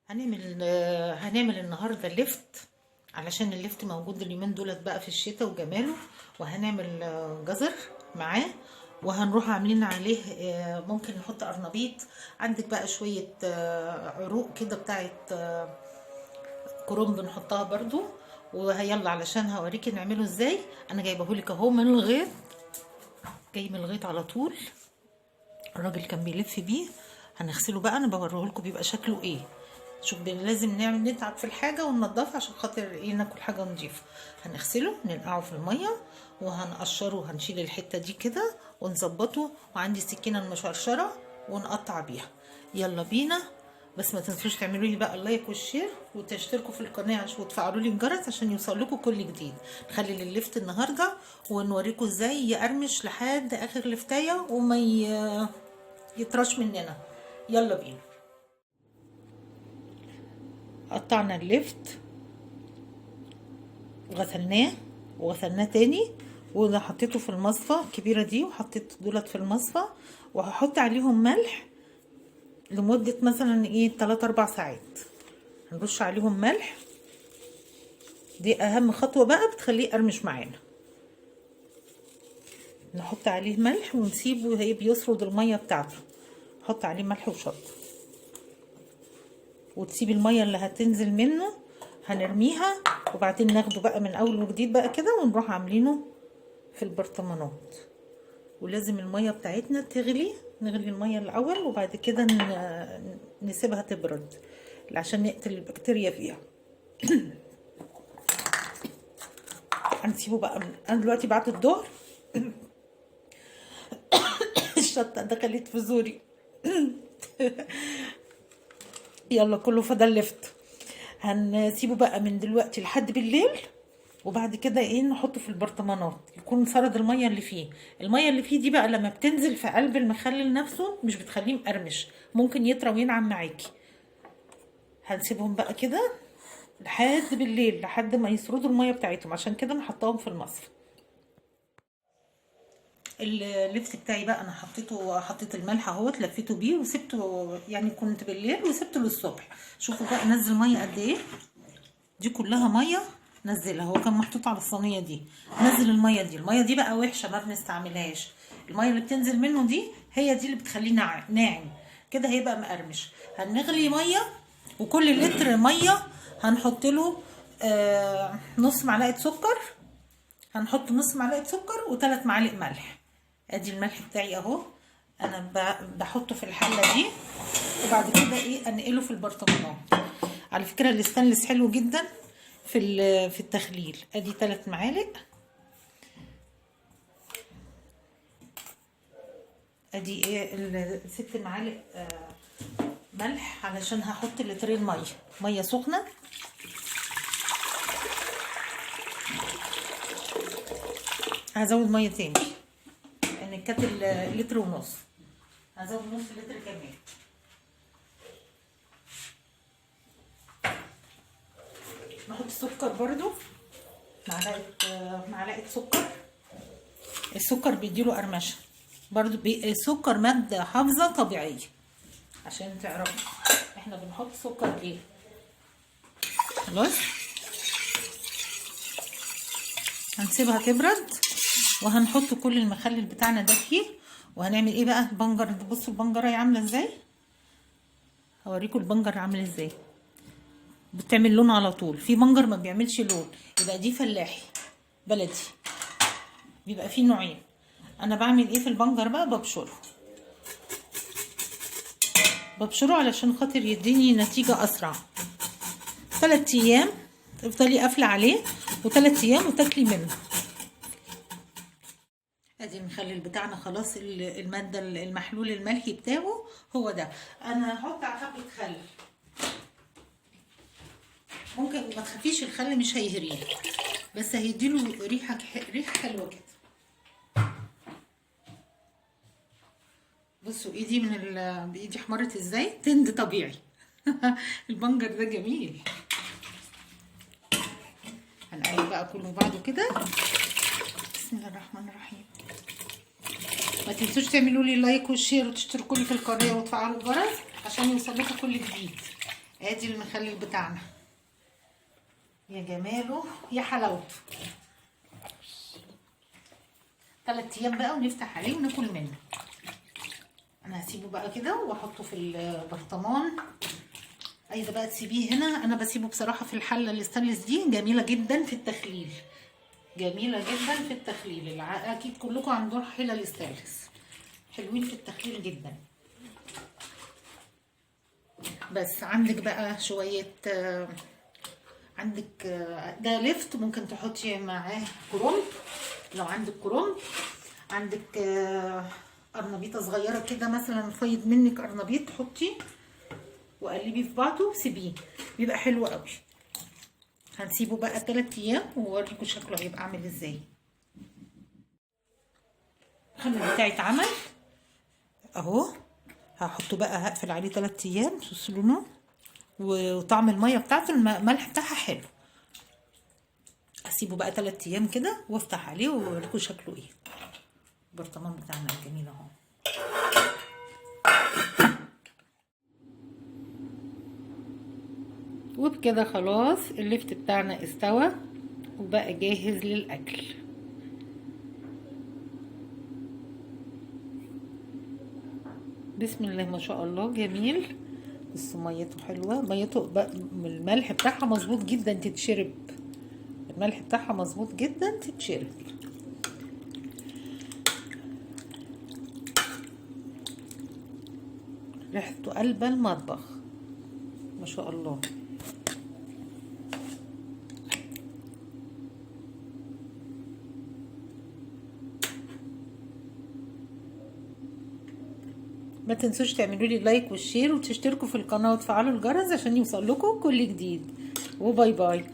هنعمل النهارده الليفت، علشان الليفت موجود اليومين دولت بقى في الشتاء وجماله. وهنعمل جزر معاه، وهنروح عاملين عليه ممكن نحط قرنبيط. عندك بقى شوية عروق كده بتاعت كرنب نحطها برضو. ويلا علشان هوريكي نعمله ازاي. انا جايبهولك اهو من الغيط، جاي من الغيط على طول. الراجل كان بيلف بيه. هنغسله بقى، انا بوريهولكوا بيبقى شكله ايه. شوف لازم نتعب في الحاجه وننضفها عشان خاطر ايه، ناكل حاجه نضيفه. هنغسله ننقعه في الميه وهنقشره، وهنشيل الحته دي كده ونظبطه. وعندي سكينه المشرشره ونقطع بيها. يلا بينا. بس ما تنسوش تعملوا لي بقى اللايك والشير وتشتركوا في القناه وتفعلوا لي الجرس عشان يوصل لكم كل جديد. نخلي الليفت النهارده ونوريكم ازاي يقرمش لحد اخر لفتايه وما يطرش مننا. يلا بينا. قطعنا الليفت وغسلناه تاني، وده حطيته في المصفى الكبيره دي، وحطيت دولت في المصفى. وهحط عليهم ملح لمده مثلا 3-4 ساعات. هنرش عليهم ملح، دي اهم خطوه بقى بتخليه يقرمش معانا. نحط عليه ملح ونسيبه بيسرد الميه بتاعته. نحط عليه ملح وشطه، وتسيب الميه اللي هتنزل منه هنرميها. وبعدين ناخده بقى من اول وجديد بقى كده ونروح عاملينه في البرطمانات. ولازم الميه بتاعتنا تغلي، نغلي الميه الاول وبعد كده نسيبها تبرد عشان نقتل البكتيريا فيها. هنسيبه بقى انا دلوقتي بعد الظهر الشطه دخلت في زوري. يلا كله فضل لفت. هنسيبه بقى من دلوقتي لحد بالليل، وبعد كده نحطه في البرطمانات يكون سرد الميه اللي فيه. الميه اللي فيه دي بقى لما بتنزل في قلب المخلل نفسه مش بتخليه مقرمش، ممكن يطرى وينعم معاكي. هنسيبهم بقى كده لحد بالليل لحد ما يسردوا الميه بتاعتهم، عشان كده انا حطاهم في المصفى. اللفت بتاعي بقى انا حطيت الملح اهوت، لفيته بيه وسبته، يعني كنت بالليل وسبته للصبح. شوفوا بقى نزل ميه قد ايه، دي كلها ميه نزلها. هو كان محطوط على الصينيه دي، نزل الميه دي بقى وحشه ما بنستعملهاش. الميه اللي بتنزل منه دي هي دي اللي بتخليه ناعم كده، هيبقى مقرمش. هنغلي ميه، وكل لتر ميه هنحط له نص معلقه سكر. هنحط نص معلقه سكر و3 معالق ملح. ادي الملح بتاعي اهو، انا بحطه في الحله دي. وبعد كده انقله في البرطمانات. على فكره الاستانلس حلو جدا في التخليل. ادي 3 معالق، ادي 6 معالق ملح، علشان هحط لترين ميه سخنه. هزود ميه تاني لان كانت لتر ونص، هزود نص لتر كمان. نحط سكر برضو، معلقه سكر. السكر بيديله قرمشه برضو. السكر ماده حافظه طبيعيه، عشان تعرفوا احنا بنحط سكر ليه. خلاص هنسيبها تبرد، وهنحط كل المخلل بتاعنا ده فيه. وهنعمل ايه بقى؟ البنجر. بصوا البنجره عامله ازاي، هوريكم البنجر عامل ازاي. بتعمل لون على طول. في بنجر ما بيعملش لون، يبقى دي فلاحي بلدي. بيبقى فيه نوعين. انا بعمل ايه في البنجر بقى؟ ببشره علشان خاطر يديني نتيجه اسرع. 3 ايام تفضلي قافله عليه، و3 ايام وتاكلي منه. ادي المخلل بتاعنا خلاص. الماده المحلول الملحي بتاعه هو ده. انا هحط على حبه خل، ممكن ما تخافيش الخل مش هيهريه، بس هيديله ريحه حلوه كده. بصوا ايدي بايدي احمرت ازاي، تند طبيعي. البنجر ده جميل. هنقلب بقى كله بعضه كده. بسم الله الرحمن الرحيم. ما تنسوش تعملوا لي لايك والشير وتشتركوا لي في القناه وتفعلوا الجرس عشان يوصلكوا كل جديد. ادي المخلل بتاعنا، يا جماله يا حلاوته. 3 ايام بقى ونفتح عليه وناكل منه. انا هسيبه بقى كده واحطه في البرطمان. عايزه بقى تسيبيه هنا، انا بسيبه بصراحه في الحله الستانلس دي، جميله جدا في التخليل، جميله جدا في التخليل. اكيد كلكم عندكم حلل ستانلس حلوين في التخليل جدا. بس عندك بقى شويه عندك ده لفت، ممكن تحطي معاه كرنب لو عندك كرنب. عندك قرنبيطه صغيره كده مثلا، فايض منك قرنبيط حطي وقلبي في بعضه وسيبيه، بيبقى حلو قوي. هنسيبه بقى 3 ايام واوريكم شكله هيبقى عامل ازاي. الخمر بتاعي اتعمل اهو، هحطه بقى، هقفل عليه 3 ايام. بصوا لونه وطعم الميه بتاعته، الملح بتاعها حلو. اسيبه بقى 3 ايام كده وافتح عليه واوريكم شكله ايه. البرطمان بتاعنا الجميل اهو. وبكده خلاص اللفت بتاعنا استوى وبقى جاهز للاكل. بسم الله ما شاء الله جميل. بصوا ميته حلوه، ميته الملح بتاعها مظبوط جدا تتشرب، الملح بتاعها مظبوط جدا تتشرب. ريحته قلبة المطبخ ما شاء الله. ما تنسوش تعملوا لي لايك والشير وتشتركوا في القناة وتفعلوا الجرس عشان يوصل لكم كل جديد. وباي باي.